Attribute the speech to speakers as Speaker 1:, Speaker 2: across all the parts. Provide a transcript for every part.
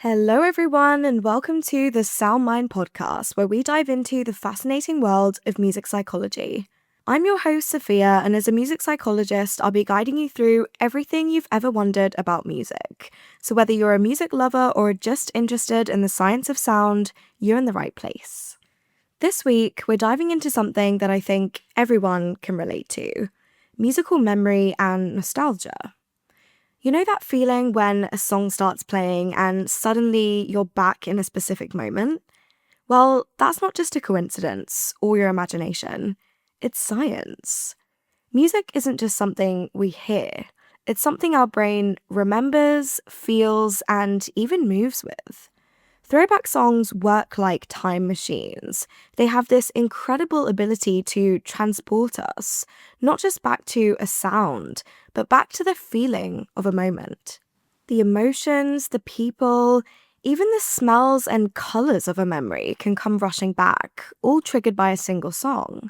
Speaker 1: Hello, everyone, and welcome to the Sound Mind podcast, where we dive into the fascinating world of music psychology. I'm your host, Sophia, and as a music psychologist, I'll be guiding you through everything you've ever wondered about music. So whether you're a music lover or just interested in the science of sound, you're in the right place. This week, we're diving into something that I think everyone can relate to: musical memory and nostalgia. You know that feeling when a song starts playing and suddenly you're back in a specific moment? Well, that's not just a coincidence or your imagination. It's science. Music isn't just something we hear. It's something our brain remembers, feels, and even moves with. Throwback songs work like time machines. They have this incredible ability to transport us, not just back to a sound, but back to the feeling of a moment. The emotions, the people, even the smells and colours of a memory can come rushing back, all triggered by a single song.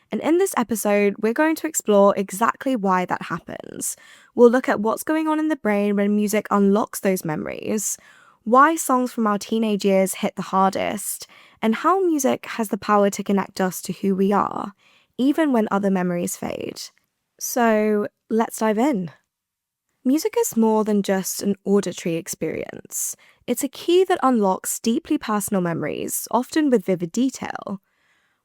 Speaker 1: And in this episode, we're going to explore exactly why that happens. We'll look at what's going on in the brain when music unlocks those memories, why songs from our teenage years hit the hardest, and how music has the power to connect us to who we are, even when other memories fade. So, let's dive in. Music is more than just an auditory experience. It's a key that unlocks deeply personal memories, often with vivid detail.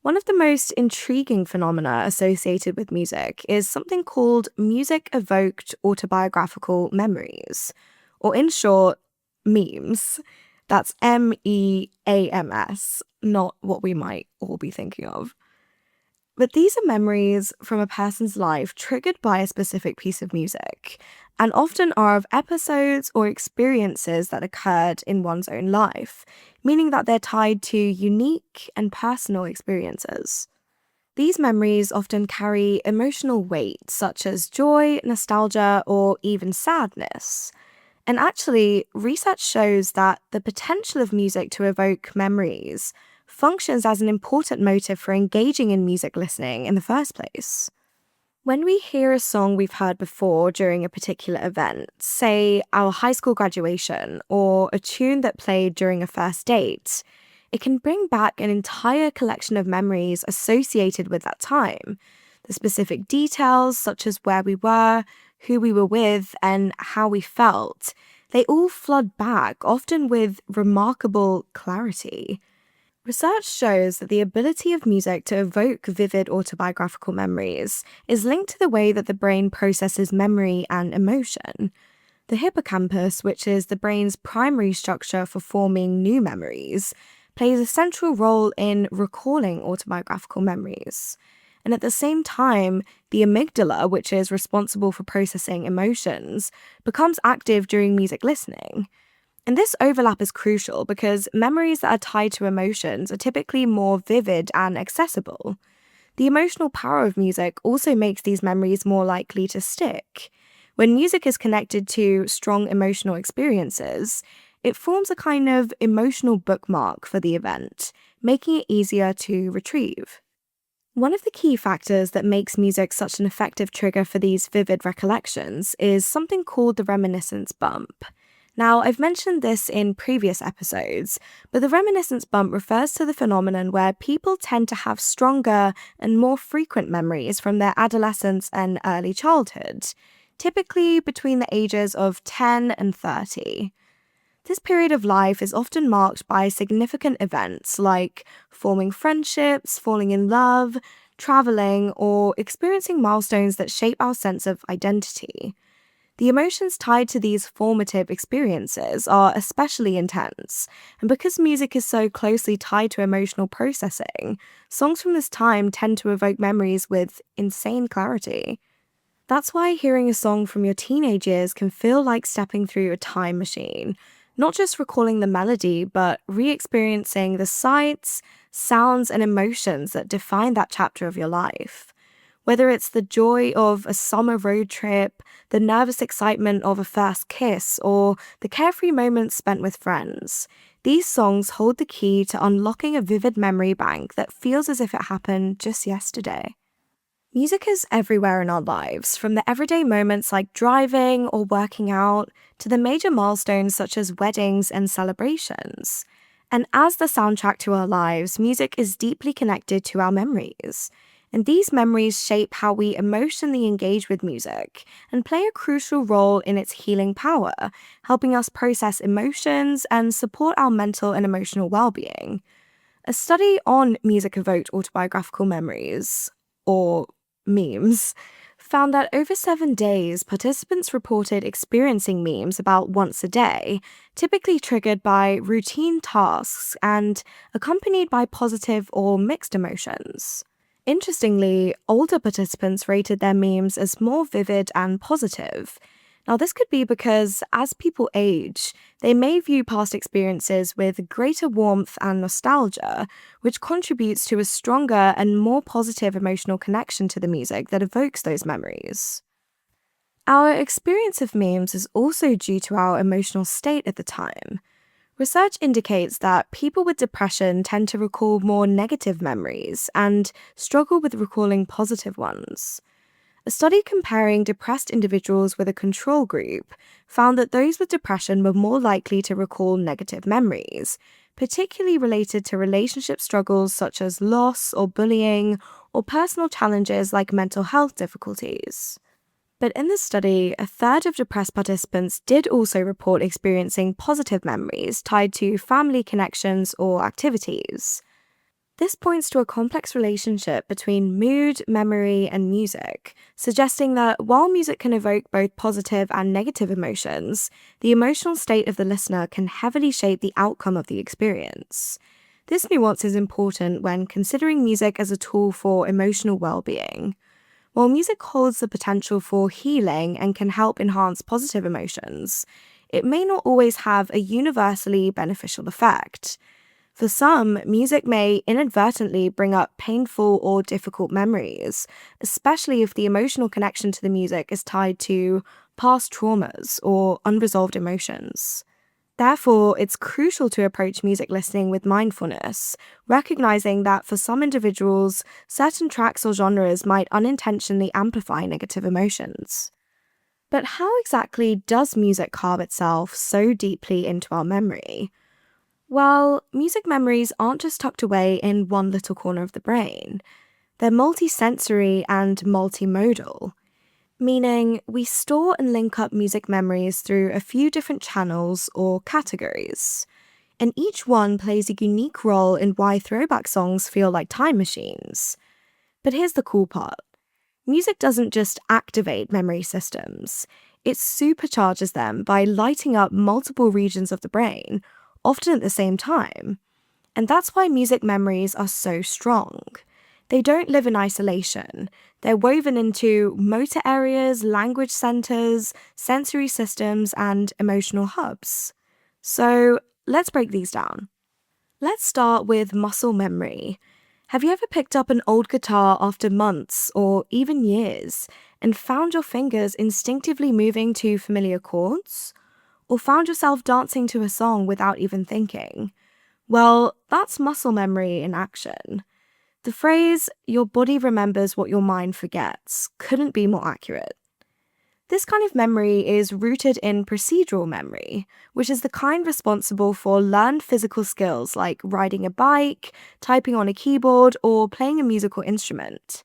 Speaker 1: One of the most intriguing phenomena associated with music is something called music-evoked autobiographical memories, or in short, memes. That's MEAMS, not what we might all be thinking of. But these are memories from a person's life triggered by a specific piece of music, and often are of episodes or experiences that occurred in one's own life, meaning that they're tied to unique and personal experiences. These memories often carry emotional weight, such as joy, nostalgia, or even sadness. And actually, research shows that the potential of music to evoke memories functions as an important motive for engaging in music listening in the first place. When we hear a song we've heard before during a particular event, say our high school graduation, or a tune that played during a first date, it can bring back an entire collection of memories associated with that time. The specific details, such as where we were, who we were with, and how we felt, they all flood back, often with remarkable clarity. Research shows that the ability of music to evoke vivid autobiographical memories is linked to the way that the brain processes memory and emotion. The hippocampus, which is the brain's primary structure for forming new memories, plays a central role in recalling autobiographical memories. And at the same time, the amygdala, which is responsible for processing emotions, becomes active during music listening. And this overlap is crucial because memories that are tied to emotions are typically more vivid and accessible. The emotional power of music also makes these memories more likely to stick. When music is connected to strong emotional experiences, it forms a kind of emotional bookmark for the event, making it easier to retrieve. One of the key factors that makes music such an effective trigger for these vivid recollections is something called the reminiscence bump. Now, I've mentioned this in previous episodes, but the reminiscence bump refers to the phenomenon where people tend to have stronger and more frequent memories from their adolescence and early childhood, typically between the ages of 10 and 30. This period of life is often marked by significant events like forming friendships, falling in love, traveling, or experiencing milestones that shape our sense of identity. The emotions tied to these formative experiences are especially intense, and because music is so closely tied to emotional processing, songs from this time tend to evoke memories with insane clarity. That's why hearing a song from your teenage years can feel like stepping through a time machine, not just recalling the melody, but re-experiencing the sights, sounds, and emotions that define that chapter of your life. Whether it's the joy of a summer road trip, the nervous excitement of a first kiss, or the carefree moments spent with friends, these songs hold the key to unlocking a vivid memory bank that feels as if it happened just yesterday. Music is everywhere in our lives, from the everyday moments like driving or working out to the major milestones such as weddings and celebrations. And as the soundtrack to our lives, music is deeply connected to our memories. And these memories shape how we emotionally engage with music and play a crucial role in its healing power, helping us process emotions and support our mental and emotional well-being. A study on music evoked autobiographical memories, or memes, found that over 7 days, participants reported experiencing memes about once a day, typically triggered by routine tasks and accompanied by positive or mixed emotions. Interestingly, older participants rated their memes as more vivid and positive. Now, this could be because as people age, they may view past experiences with greater warmth and nostalgia, which contributes to a stronger and more positive emotional connection to the music that evokes those memories. Our experience of memes is also due to our emotional state at the time. Research indicates that people with depression tend to recall more negative memories and struggle with recalling positive ones. A study comparing depressed individuals with a control group found that those with depression were more likely to recall negative memories, particularly related to relationship struggles such as loss or bullying, or personal challenges like mental health difficulties. But in this study, a third of depressed participants did also report experiencing positive memories tied to family connections or activities. This points to a complex relationship between mood, memory, and music, suggesting that while music can evoke both positive and negative emotions, the emotional state of the listener can heavily shape the outcome of the experience. This nuance is important when considering music as a tool for emotional well-being. While music holds the potential for healing and can help enhance positive emotions, it may not always have a universally beneficial effect. For some, music may inadvertently bring up painful or difficult memories, especially if the emotional connection to the music is tied to past traumas or unresolved emotions. Therefore, it's crucial to approach music listening with mindfulness, recognizing that for some individuals, certain tracks or genres might unintentionally amplify negative emotions. But how exactly does music carve itself so deeply into our memory? Well, music memories aren't just tucked away in one little corner of the brain. They're multisensory and multimodal, meaning we store and link up music memories through a few different channels or categories. And each one plays a unique role in why throwback songs feel like time machines. But here's the cool part. Music doesn't just activate memory systems, it supercharges them by lighting up multiple regions of the brain, often at the same time. And that's why music memories are so strong. They don't live in isolation. They're woven into motor areas, language centers, sensory systems, and emotional hubs. So let's break these down. Let's start with muscle memory. Have you ever picked up an old guitar after months or even years and found your fingers instinctively moving to familiar chords? Or found yourself dancing to a song without even thinking? Well, that's muscle memory in action. The phrase, "your body remembers what your mind forgets," couldn't be more accurate. This kind of memory is rooted in procedural memory, which is the kind responsible for learned physical skills like riding a bike, typing on a keyboard, or playing a musical instrument.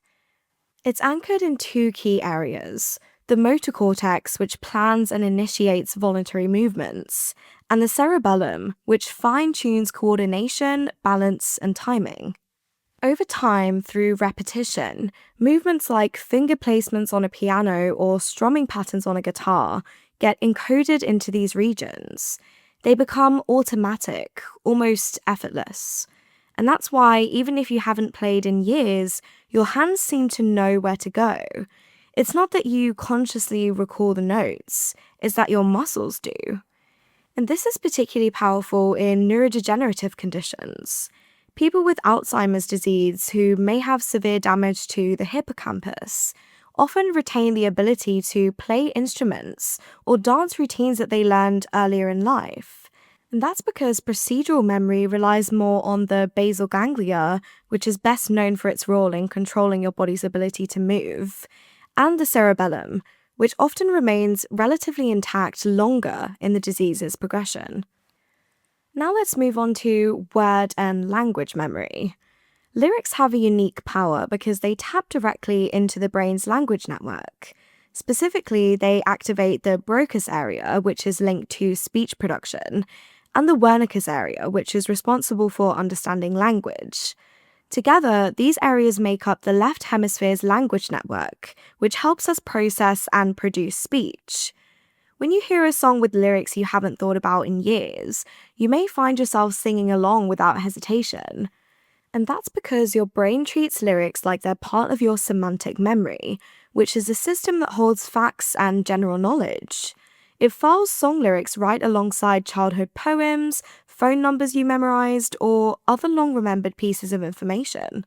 Speaker 1: It's anchored in two key areas: the motor cortex, which plans and initiates voluntary movements, and the cerebellum, which fine-tunes coordination, balance, and timing. Over time, through repetition, movements like finger placements on a piano or strumming patterns on a guitar get encoded into these regions. They become automatic, almost effortless. And that's why, even if you haven't played in years, your hands seem to know where to go. It's not that you consciously recall the notes, it's that your muscles do. And this is particularly powerful in neurodegenerative conditions. People with Alzheimer's disease who may have severe damage to the hippocampus often retain the ability to play instruments or dance routines that they learned earlier in life. And that's because procedural memory relies more on the basal ganglia, which is best known for its role in controlling your body's ability to move, and the cerebellum, which often remains relatively intact longer in the disease's progression. Now let's move on to word and language memory. Lyrics have a unique power because they tap directly into the brain's language network. Specifically, they activate the Broca's area, which is linked to speech production, and the Wernicke's area, which is responsible for understanding language. Together, these areas make up the left hemisphere's language network, which helps us process and produce speech. When you hear a song with lyrics you haven't thought about in years, you may find yourself singing along without hesitation. And that's because your brain treats lyrics like they're part of your semantic memory, which is a system that holds facts and general knowledge. It files song lyrics right alongside childhood poems, phone numbers you memorized, or other long remembered pieces of information.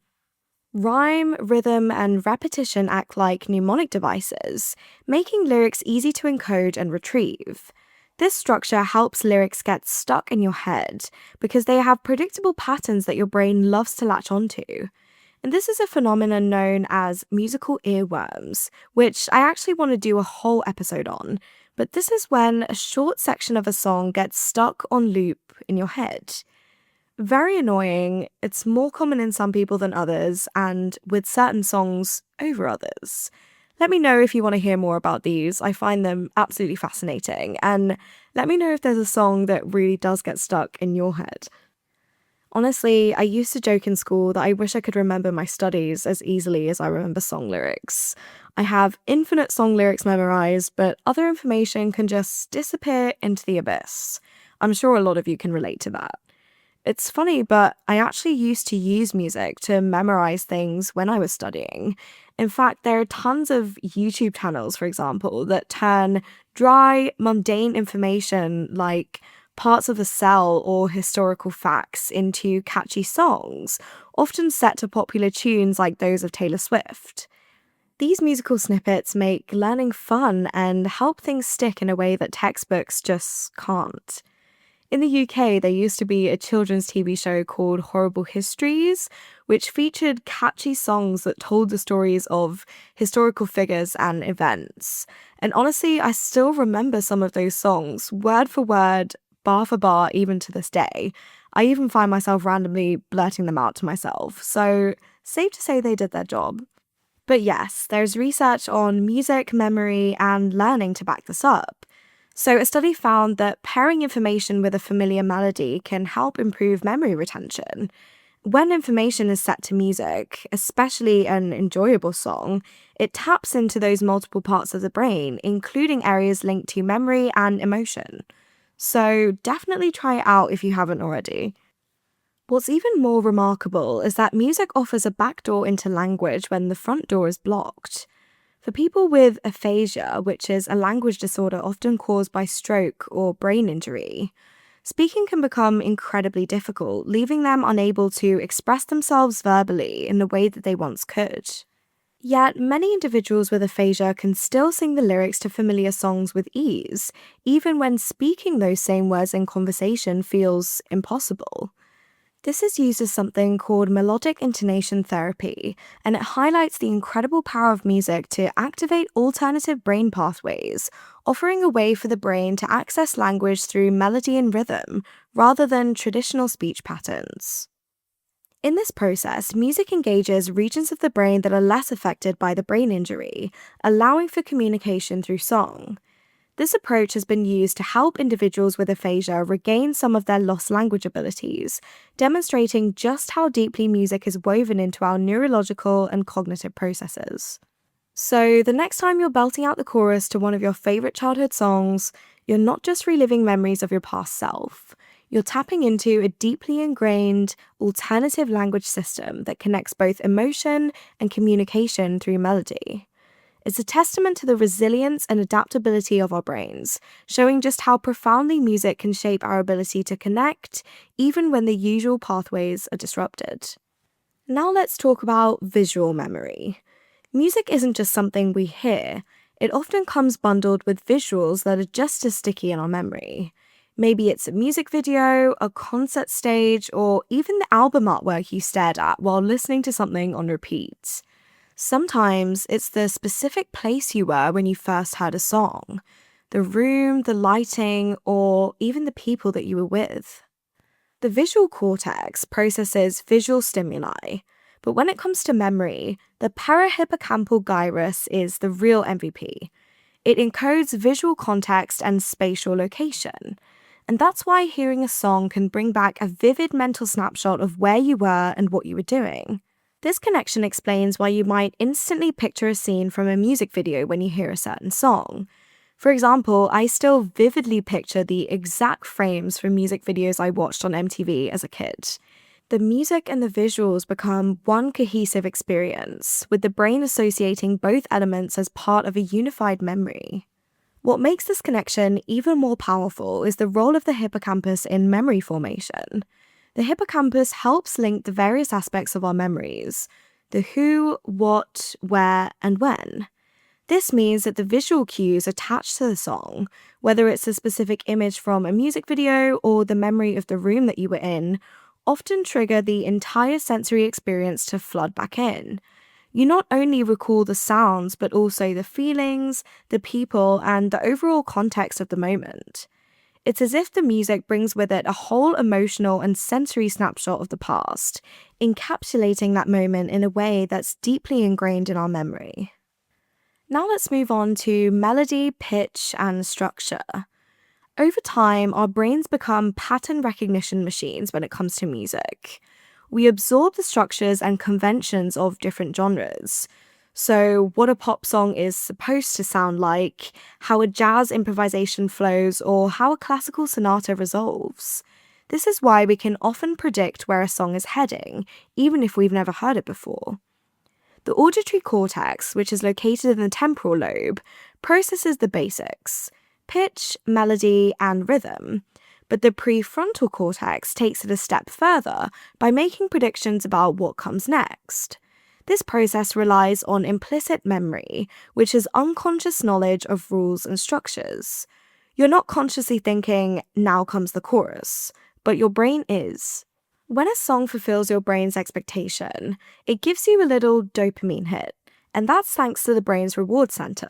Speaker 1: Rhyme, rhythm, and repetition act like mnemonic devices, making lyrics easy to encode and retrieve. This structure helps lyrics get stuck in your head because they have predictable patterns that your brain loves to latch onto. And this is a phenomenon known as musical earworms, which I actually want to do a whole episode on. But this is when a short section of a song gets stuck on loop in your head. Very annoying. It's more common in some people than others, and with certain songs over others. Let me know if you want to hear more about these. I find them absolutely fascinating. And let me know if there's a song that really does get stuck in your head. Honestly, I used to joke in school that I wish I could remember my studies as easily as I remember song lyrics. I have infinite song lyrics memorized, but other information can just disappear into the abyss. I'm sure a lot of you can relate to that. It's funny, but I actually used to use music to memorize things when I was studying. In fact, there are tons of YouTube channels, for example, that turn dry, mundane information like parts of a cell or historical facts into catchy songs, often set to popular tunes like those of Taylor Swift. These musical snippets make learning fun and help things stick in a way that textbooks just can't. In the UK, there used to be a children's TV show called Horrible Histories, which featured catchy songs that told the stories of historical figures and events. And honestly, I still remember some of those songs, word for word, bar for bar, even to this day. I even find myself randomly blurting them out to myself. So, safe to say they did their job. But yes, there's research on music, memory, and learning to back this up. So, a study found that pairing information with a familiar melody can help improve memory retention. When information is set to music, especially an enjoyable song, it taps into those multiple parts of the brain, including areas linked to memory and emotion. So, definitely try it out if you haven't already. What's even more remarkable is that music offers a backdoor into language when the front door is blocked. For people with aphasia, which is a language disorder often caused by stroke or brain injury, speaking can become incredibly difficult, leaving them unable to express themselves verbally in the way that they once could. Yet, many individuals with aphasia can still sing the lyrics to familiar songs with ease, even when speaking those same words in conversation feels impossible. This is used as something called melodic intonation therapy, and it highlights the incredible power of music to activate alternative brain pathways, offering a way for the brain to access language through melody and rhythm, rather than traditional speech patterns. In this process, music engages regions of the brain that are less affected by the brain injury, allowing for communication through song. This approach has been used to help individuals with aphasia regain some of their lost language abilities, demonstrating just how deeply music is woven into our neurological and cognitive processes. So, the next time you're belting out the chorus to one of your favorite childhood songs, you're not just reliving memories of your past self. You're tapping into a deeply ingrained, alternative language system that connects both emotion and communication through melody. It's a testament to the resilience and adaptability of our brains, showing just how profoundly music can shape our ability to connect, even when the usual pathways are disrupted. Now let's talk about visual memory. Music isn't just something we hear, it often comes bundled with visuals that are just as sticky in our memory. Maybe it's a music video, a concert stage, or even the album artwork you stared at while listening to something on repeat. Sometimes it's the specific place you were when you first heard a song, the room, the lighting, or even the people that you were with. The visual cortex processes visual stimuli, but when it comes to memory, the parahippocampal gyrus is the real MVP. It encodes visual context and spatial location, and that's why hearing a song can bring back a vivid mental snapshot of where you were and what you were doing. This connection explains why you might instantly picture a scene from a music video when you hear a certain song. For example, I still vividly picture the exact frames from music videos I watched on MTV as a kid. The music and the visuals become one cohesive experience, with the brain associating both elements as part of a unified memory. What makes this connection even more powerful is the role of the hippocampus in memory formation. The hippocampus helps link the various aspects of our memories: the who, what, where, and when. This means that the visual cues attached to the song, whether it's a specific image from a music video or the memory of the room that you were in, often trigger the entire sensory experience to flood back in. You not only recall the sounds, but also the feelings, the people, and the overall context of the moment. It's as if the music brings with it a whole emotional and sensory snapshot of the past, encapsulating that moment in a way that's deeply ingrained in our memory. Now let's move on to melody, pitch, and structure. Over time, our brains become pattern recognition machines when it comes to music. We absorb the structures and conventions of different genres. So, what a pop song is supposed to sound like, how a jazz improvisation flows, or how a classical sonata resolves. This is why we can often predict where a song is heading, even if we've never heard it before. The auditory cortex, which is located in the temporal lobe, processes the basics: pitch, melody, and rhythm. But the prefrontal cortex takes it a step further by making predictions about what comes next. This process relies on implicit memory, which is unconscious knowledge of rules and structures. You're not consciously thinking, "now comes the chorus," but your brain is. When a song fulfills your brain's expectation, it gives you a little dopamine hit, and that's thanks to the brain's reward center.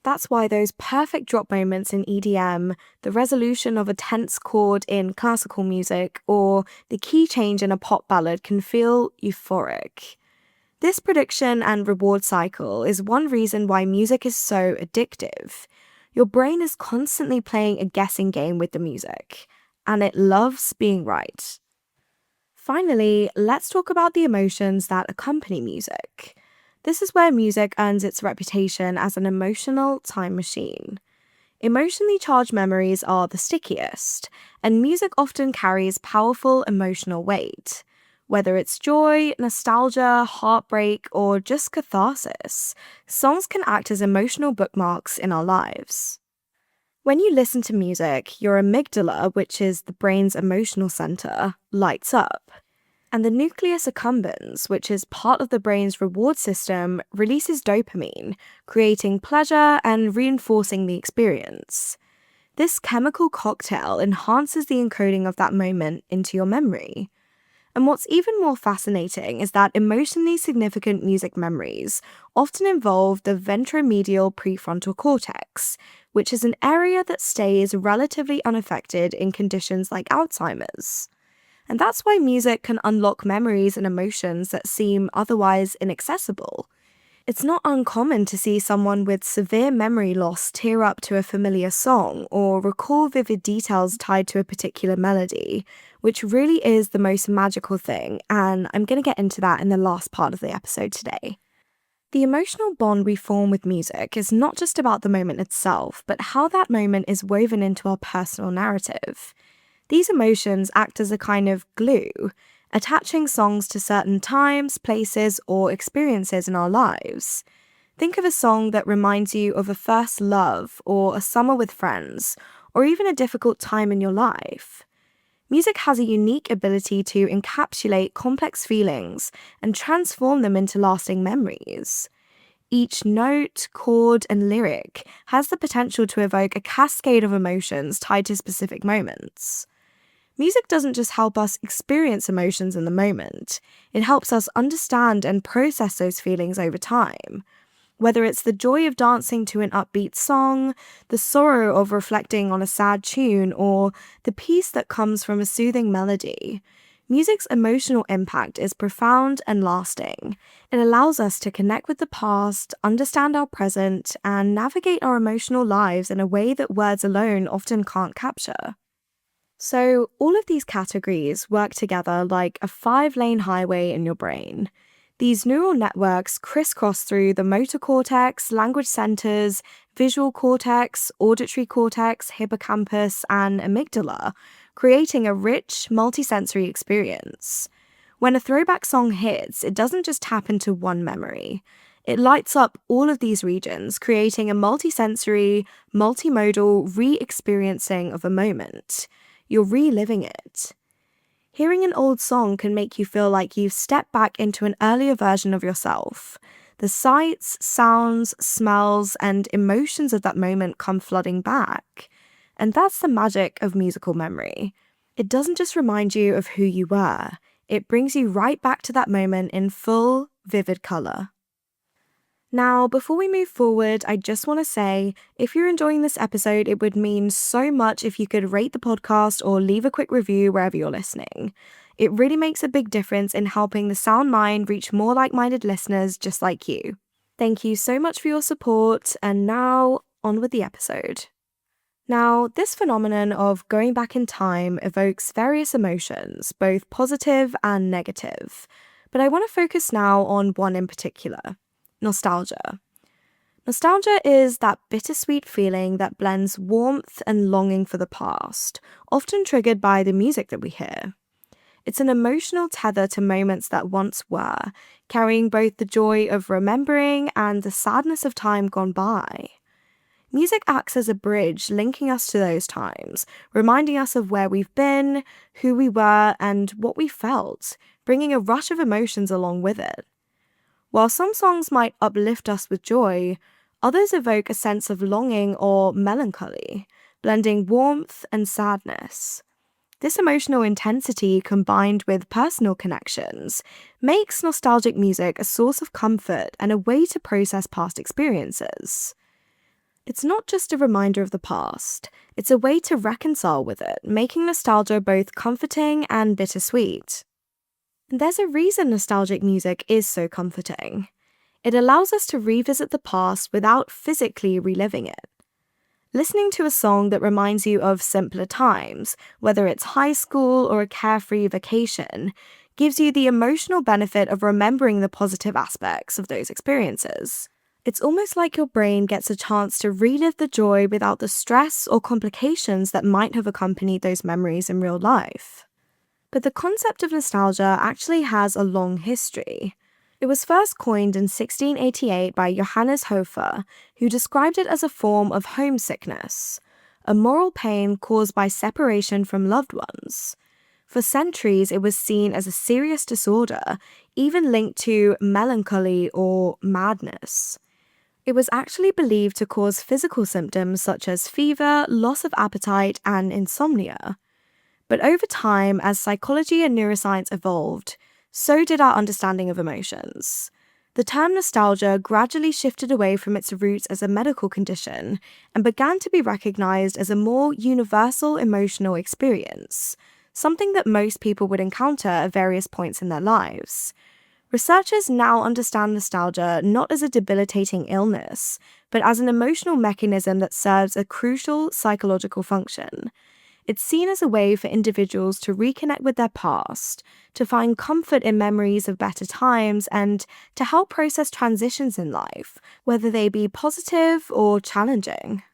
Speaker 1: That's why those perfect drop moments in EDM, the resolution of a tense chord in classical music, or the key change in a pop ballad can feel euphoric. This prediction and reward cycle is one reason why music is so addictive. Your brain is constantly playing a guessing game with the music, and it loves being right. Finally, let's talk about the emotions that accompany music. This is where music earns its reputation as an emotional time machine. Emotionally charged memories are the stickiest, and music often carries powerful emotional weight. Whether it's joy, nostalgia, heartbreak, or just catharsis, songs can act as emotional bookmarks in our lives. When you listen to music, your amygdala, which is the brain's emotional center, lights up. And the nucleus accumbens, which is part of the brain's reward system, releases dopamine, creating pleasure and reinforcing the experience. This chemical cocktail enhances the encoding of that moment into your memory. And what's even more fascinating is that emotionally significant music memories often involve the ventromedial prefrontal cortex, which is an area that stays relatively unaffected in conditions like Alzheimer's. And that's why music can unlock memories and emotions that seem otherwise inaccessible. It's not uncommon to see someone with severe memory loss tear up to a familiar song or recall vivid details tied to a particular melody, which really is the most magical thing, and I'm going to get into that in the last part of the episode today. The emotional bond we form with music is not just about the moment itself, but how that moment is woven into our personal narrative. These emotions act as a kind of glue, attaching songs to certain times, places, or experiences in our lives. Think of a song that reminds you of a first love, or a summer with friends, or even a difficult time in your life. Music has a unique ability to encapsulate complex feelings and transform them into lasting memories. Each note, chord, and lyric has the potential to evoke a cascade of emotions tied to specific moments. Music doesn't just help us experience emotions in the moment, it helps us understand and process those feelings over time. Whether it's the joy of dancing to an upbeat song, the sorrow of reflecting on a sad tune, or the peace that comes from a soothing melody, music's emotional impact is profound and lasting. It allows us to connect with the past, understand our present, and navigate our emotional lives in a way that words alone often can't capture. So, all of these categories work together like a 5-lane highway in your brain. These neural networks crisscross through the motor cortex, language centers, visual cortex, auditory cortex, hippocampus, and amygdala, creating a rich, multisensory experience. When a throwback song hits, it doesn't just tap into one memory. It lights up all of these regions, creating a multisensory, multimodal re-experiencing of a moment. You're reliving it. Hearing an old song can make you feel like you've stepped back into an earlier version of yourself. The sights, sounds, smells, and emotions of that moment come flooding back. And that's the magic of musical memory. It doesn't just remind you of who you were, it brings you right back to that moment in full, vivid color. Now, before we move forward, I just want to say, if you're enjoying this episode, it would mean so much if you could rate the podcast or leave a quick review wherever you're listening. It really makes a big difference in helping the Sound Mind reach more like-minded listeners just like you. Thank you so much for your support, and now, on with the episode. Now, this phenomenon of going back in time evokes various emotions, both positive and negative. But I want to focus now on one in particular. Nostalgia. Nostalgia is that bittersweet feeling that blends warmth and longing for the past, often triggered by the music that we hear. It's an emotional tether to moments that once were, carrying both the joy of remembering and the sadness of time gone by. Music acts as a bridge linking us to those times, reminding us of where we've been, who we were, and what we felt, bringing a rush of emotions along with it. While some songs might uplift us with joy, others evoke a sense of longing or melancholy, blending warmth and sadness. This emotional intensity, combined with personal connections, makes nostalgic music a source of comfort and a way to process past experiences. It's not just a reminder of the past, it's a way to reconcile with it, making nostalgia both comforting and bittersweet. There's a reason nostalgic music is so comforting. It allows us to revisit the past without physically reliving it. Listening to a song that reminds you of simpler times, whether it's high school or a carefree vacation, gives you the emotional benefit of remembering the positive aspects of those experiences. It's almost like your brain gets a chance to relive the joy without the stress or complications that might have accompanied those memories in real life. But the concept of nostalgia actually has a long history. It was first coined in 1688 by Johannes Hofer, who described it as a form of homesickness, a moral pain caused by separation from loved ones. For centuries, it was seen as a serious disorder, even linked to melancholy or madness. It was actually believed to cause physical symptoms such as fever, loss of appetite, and insomnia. But over time, as psychology and neuroscience evolved, so did our understanding of emotions. The term nostalgia gradually shifted away from its roots as a medical condition and began to be recognized as a more universal emotional experience, something that most people would encounter at various points in their lives. Researchers now understand nostalgia not as a debilitating illness, but as an emotional mechanism that serves a crucial psychological function. It's seen as a way for individuals to reconnect with their past, to find comfort in memories of better times, and to help process transitions in life, whether they be positive or challenging.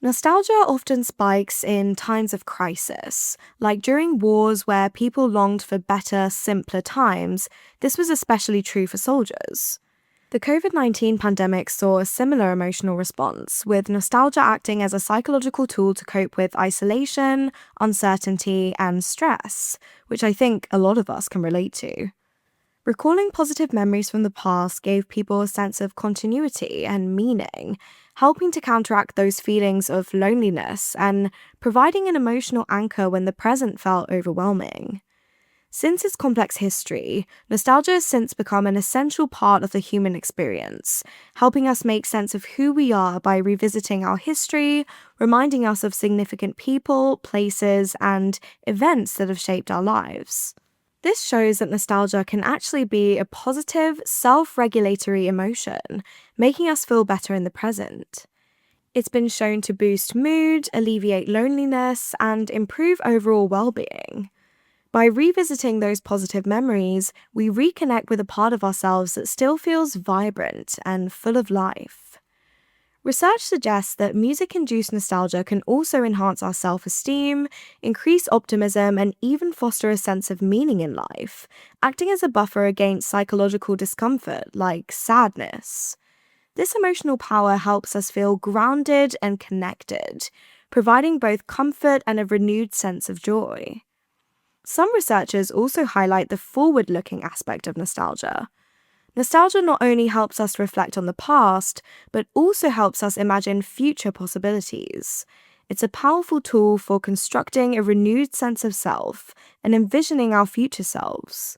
Speaker 1: Nostalgia often spikes in times of crisis, like during wars where people longed for better, simpler times. This was especially true for soldiers. The COVID-19 pandemic saw a similar emotional response, with nostalgia acting as a psychological tool to cope with isolation, uncertainty, and stress, which I think a lot of us can relate to. Recalling positive memories from the past gave people a sense of continuity and meaning, helping to counteract those feelings of loneliness and providing an emotional anchor when the present felt overwhelming. Since its complex history, nostalgia has since become an essential part of the human experience, helping us make sense of who we are by revisiting our history, reminding us of significant people, places, and events that have shaped our lives. This shows that nostalgia can actually be a positive, self-regulatory emotion, making us feel better in the present. It's been shown to boost mood, alleviate loneliness, and improve overall well-being. By revisiting those positive memories, we reconnect with a part of ourselves that still feels vibrant and full of life. Research suggests that music-induced nostalgia can also enhance our self-esteem, increase optimism, and even foster a sense of meaning in life, acting as a buffer against psychological discomfort like sadness. This emotional power helps us feel grounded and connected, providing both comfort and a renewed sense of joy. Some researchers also highlight the forward-looking aspect of nostalgia. Nostalgia not only helps us reflect on the past, but also helps us imagine future possibilities. It's a powerful tool for constructing a renewed sense of self and envisioning our future selves.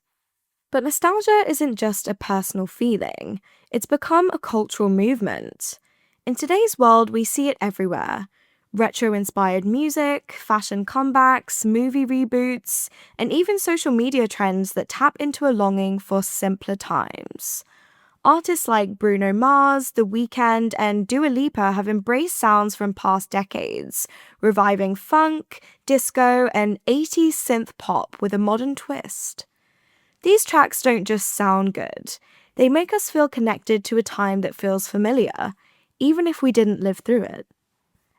Speaker 1: But nostalgia isn't just a personal feeling, it's become a cultural movement. In today's world, we see it everywhere. Retro-inspired music, fashion comebacks, movie reboots, and even social media trends that tap into a longing for simpler times. Artists like Bruno Mars, The Weeknd, and Dua Lipa have embraced sounds from past decades, reviving funk, disco, and 80s synth pop with a modern twist. These tracks don't just sound good, they make us feel connected to a time that feels familiar, even if we didn't live through it.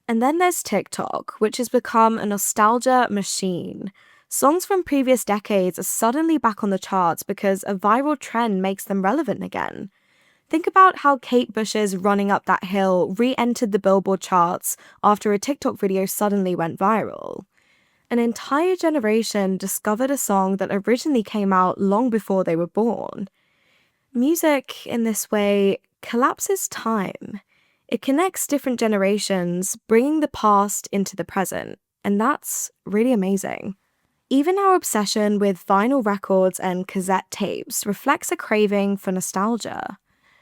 Speaker 1: And then there's TikTok, which has become a nostalgia machine. Songs from previous decades are suddenly back on the charts because a viral trend makes them relevant again. Think about how Kate Bush's Running Up That Hill re-entered the Billboard charts after a TikTok video suddenly went viral. An entire generation discovered a song that originally came out long before they were born. Music, in this way, collapses time. It connects different generations, bringing the past into the present, and that's really amazing. Even our obsession with vinyl records and cassette tapes reflects a craving for nostalgia.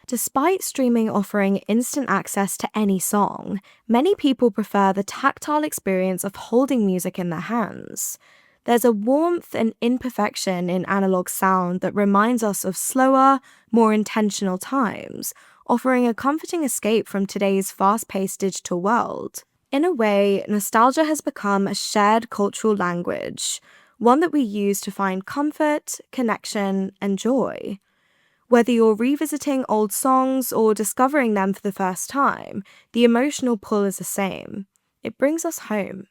Speaker 1: Despite streaming offering instant access to any song, many people prefer the tactile experience of holding music in their hands. There's a warmth and imperfection in analog sound that reminds us of slower, more intentional times, offering a comforting escape from today's fast-paced digital world. In a way, nostalgia has become a shared cultural language, one that we use to find comfort, connection, and joy. Whether you're revisiting old songs or discovering them for the first time, the emotional pull is the same. It brings us home.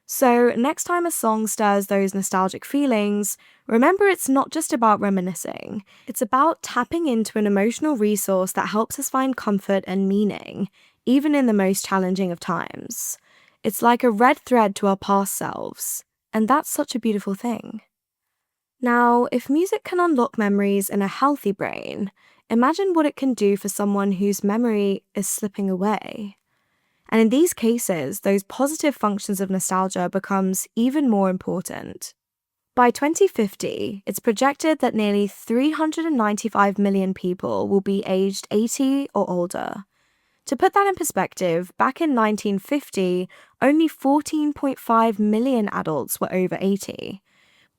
Speaker 1: So, next time a song stirs those nostalgic feelings, remember it's not just about reminiscing. It's about tapping into an emotional resource that helps us find comfort and meaning, even in the most challenging of times. It's like a red thread to our past selves, and that's such a beautiful thing. Now, if music can unlock memories in a healthy brain, imagine what it can do for someone whose memory is slipping away. And in these cases, those positive functions of nostalgia becomes even more important. By 2050, it's projected that nearly 395 million people will be aged 80 or older. To put that in perspective, back in 1950, only 14.5 million adults were over 80.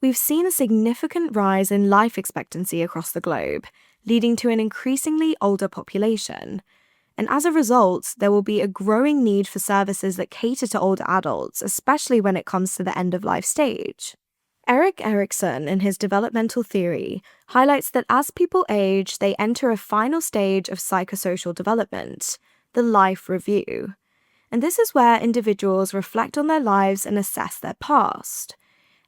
Speaker 1: We've seen a significant rise in life expectancy across the globe, leading to an increasingly older population. And as a result, there will be a growing need for services that cater to older adults, especially when it comes to the end-of-life stage. Erik Erikson, in his developmental theory, highlights that as people age, they enter a final stage of psychosocial development, the life review. And this is where individuals reflect on their lives and assess their past.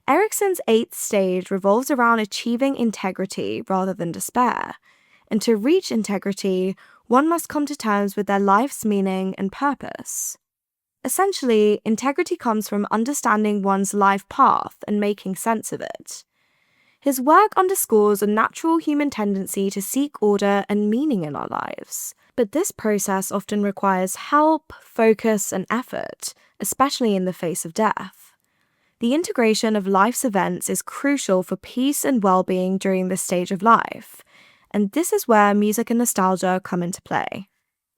Speaker 1: Erikson's 8th stage revolves around achieving integrity rather than despair. And to reach integrity, one must come to terms with their life's meaning and purpose. Essentially, integrity comes from understanding one's life path and making sense of it. His work underscores a natural human tendency to seek order and meaning in our lives. But this process often requires help, focus, and effort, especially in the face of death. The integration of life's events is crucial for peace and well-being during this stage of life, and this is where music and nostalgia come into play.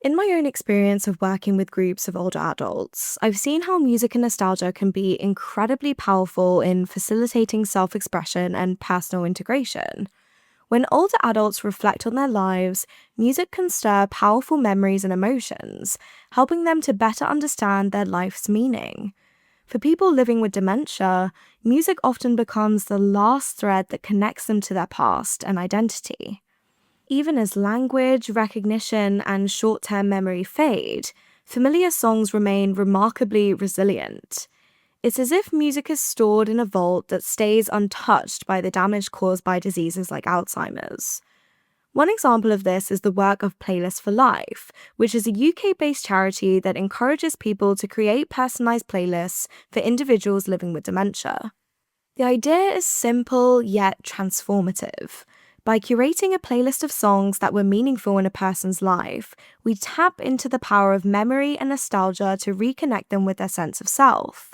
Speaker 1: In my own experience of working with groups of older adults, I've seen how music and nostalgia can be incredibly powerful in facilitating self-expression and personal integration. When older adults reflect on their lives, music can stir powerful memories and emotions, helping them to better understand their life's meaning. For people living with dementia, music often becomes the last thread that connects them to their past and identity. Even as language, recognition, and short-term memory fade, familiar songs remain remarkably resilient. It's as if music is stored in a vault that stays untouched by the damage caused by diseases like Alzheimer's. One example of this is the work of Playlist for Life, which is a UK-based charity that encourages people to create personalised playlists for individuals living with dementia. The idea is simple yet transformative. By curating a playlist of songs that were meaningful in a person's life, we tap into the power of memory and nostalgia to reconnect them with their sense of self.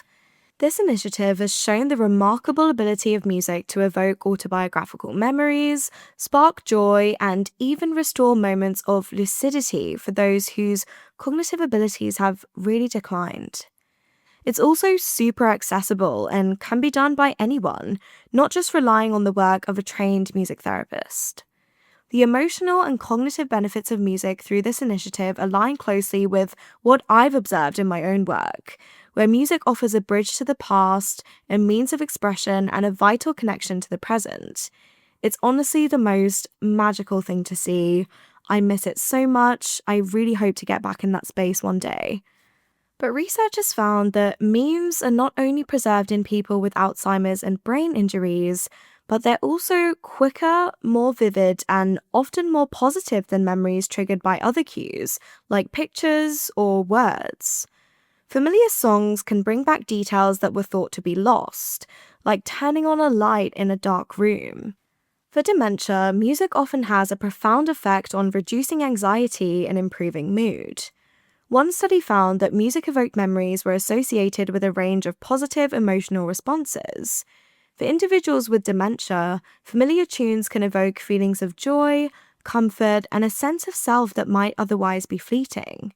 Speaker 1: This initiative has shown the remarkable ability of music to evoke autobiographical memories, spark joy, and even restore moments of lucidity for those whose cognitive abilities have really declined. It's also super accessible and can be done by anyone, not just relying on the work of a trained music therapist. The emotional and cognitive benefits of music through this initiative align closely with what I've observed in my own work, where music offers a bridge to the past, a means of expression, and a vital connection to the present. It's honestly the most magical thing to see. I miss it so much. I really hope to get back in that space one day. But research has found that memes are not only preserved in people with Alzheimer's and brain injuries, but they're also quicker, more vivid, and often more positive than memories triggered by other cues, like pictures or words. Familiar songs can bring back details that were thought to be lost, like turning on a light in a dark room. For dementia, music often has a profound effect on reducing anxiety and improving mood. One study found that music-evoked memories were associated with a range of positive emotional responses. For individuals with dementia, familiar tunes can evoke feelings of joy, comfort, and a sense of self that might otherwise be fleeting.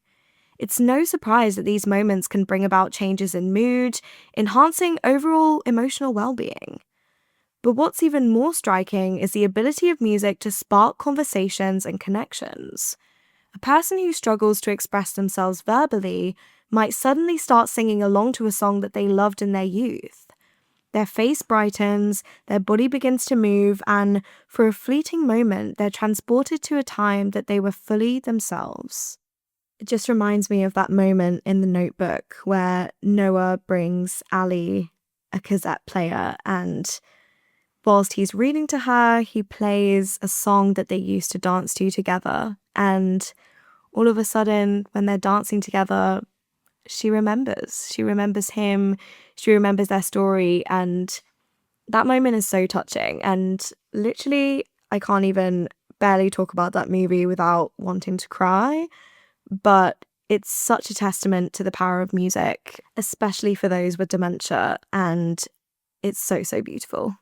Speaker 1: It's no surprise that these moments can bring about changes in mood, enhancing overall emotional well-being. But what's even more striking is the ability of music to spark conversations and connections. A person who struggles to express themselves verbally might suddenly start singing along to a song that they loved in their youth. Their face brightens, their body begins to move, and for a fleeting moment, they're transported to a time that they were fully themselves. It just reminds me of that moment in The Notebook where Noah brings Ali a cassette player, and whilst he's reading to her, he plays a song that they used to dance to together. And all of a sudden, when they're dancing together, she remembers. She remembers him. She remembers their story. And that moment is so touching. And literally, I can't even barely talk about that movie without wanting to cry. But it's such a testament to the power of music, especially for those with dementia. And it's so, so beautiful.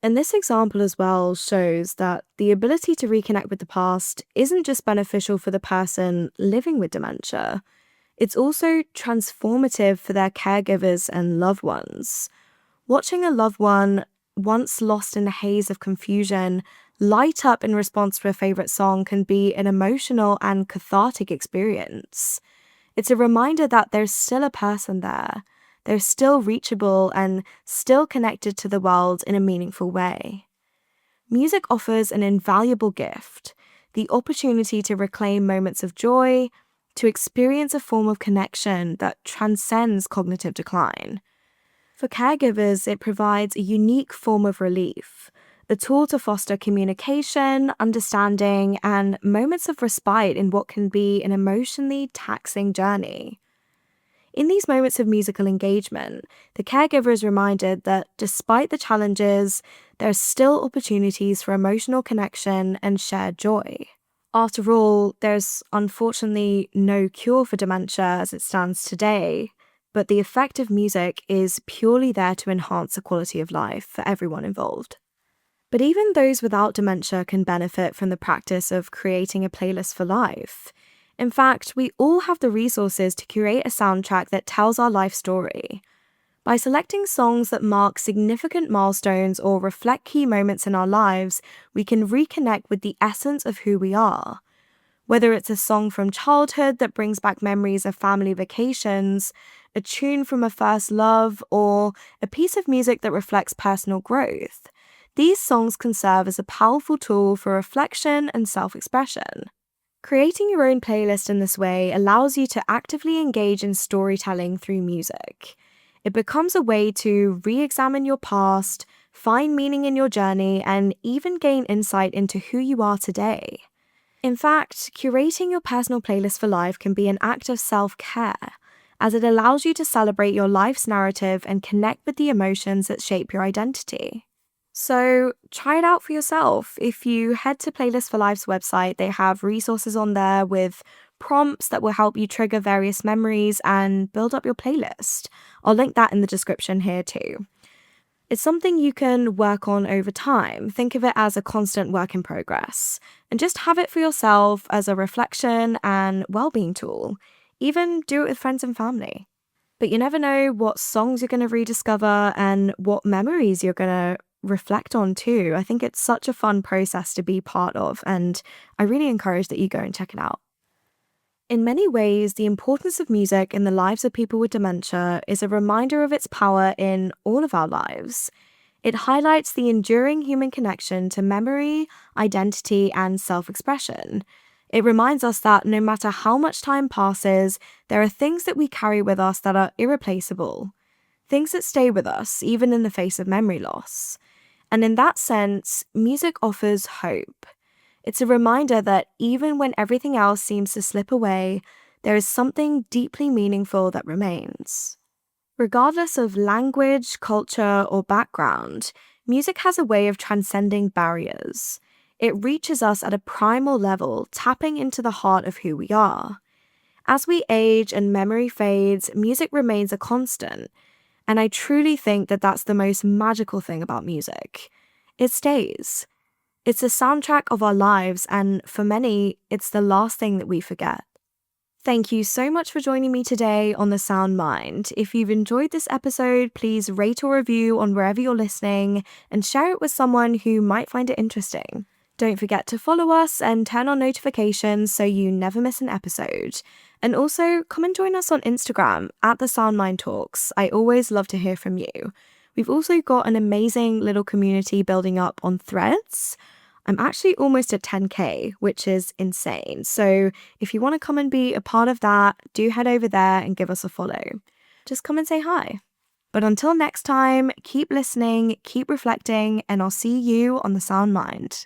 Speaker 1: And this example as well shows that the ability to reconnect with the past isn't just beneficial for the person living with dementia, it's also transformative for their caregivers and loved ones. Watching a loved one, once lost in a haze of confusion, light up in response to a favourite song can be an emotional and cathartic experience. It's a reminder that there's still a person there. They're still reachable and still connected to the world in a meaningful way. Music offers an invaluable gift, the opportunity to reclaim moments of joy, to experience a form of connection that transcends cognitive decline. For caregivers, it provides a unique form of relief, a tool to foster communication, understanding, and moments of respite in what can be an emotionally taxing journey. In these moments of musical engagement, the caregiver is reminded that despite the challenges, there are still opportunities for emotional connection and shared joy. After all, there's unfortunately no cure for dementia as it stands today, but the effect of music is purely there to enhance the quality of life for everyone involved. But even those without dementia can benefit from the practice of creating a playlist for life. In fact, we all have the resources to curate a soundtrack that tells our life story. By selecting songs that mark significant milestones or reflect key moments in our lives, we can reconnect with the essence of who we are. Whether it's a song from childhood that brings back memories of family vacations, a tune from a first love, or a piece of music that reflects personal growth, these songs can serve as a powerful tool for reflection and self-expression. Creating your own playlist in this way allows you to actively engage in storytelling through music. It becomes a way to re-examine your past, find meaning in your journey, and even gain insight into who you are today. In fact, curating your personal playlist for life can be an act of self-care, as it allows you to celebrate your life's narrative and connect with the emotions that shape your identity. So try it out for yourself. If you head to Playlist for Life's website, they have resources on there with prompts that will help you trigger various memories and build up your playlist. I'll link that in the description here too. It's something you can work on over time. Think of it as a constant work in progress, and just have it for yourself as a reflection and well-being tool. Even do it with friends and family. But you never know what songs you're going to rediscover and what memories you're going to reflect on too. I think it's such a fun process to be part of, and I really encourage that you go and check it out. In many ways, the importance of music in the lives of people with dementia is a reminder of its power in all of our lives. It highlights the enduring human connection to memory, identity, and self-expression. It reminds us that no matter how much time passes, there are things that we carry with us that are irreplaceable, things that stay with us even in the face of memory loss. And in that sense, music offers hope. It's a reminder that even when everything else seems to slip away, there is something deeply meaningful that remains. Regardless of language, culture, or background, music has a way of transcending barriers. It reaches us at a primal level, tapping into the heart of who we are. As we age and memory fades, music remains a constant, and I truly think that that's the most magical thing about music. It stays. It's the soundtrack of our lives, and for many, it's the last thing that we forget. Thank you so much for joining me today on The Sound Mind. If you've enjoyed this episode, please rate or review on wherever you're listening and share it with someone who might find it interesting. Don't forget to follow us and turn on notifications so you never miss an episode. And also, come and join us on Instagram at The Sound Mind Talks. I always love to hear from you. We've also got an amazing little community building up on Threads. I'm actually almost at 10K, which is insane. So if you want to come and be a part of that, do head over there and give us a follow. Just come and say hi. But until next time, keep listening, keep reflecting, and I'll see you on The Sound Mind.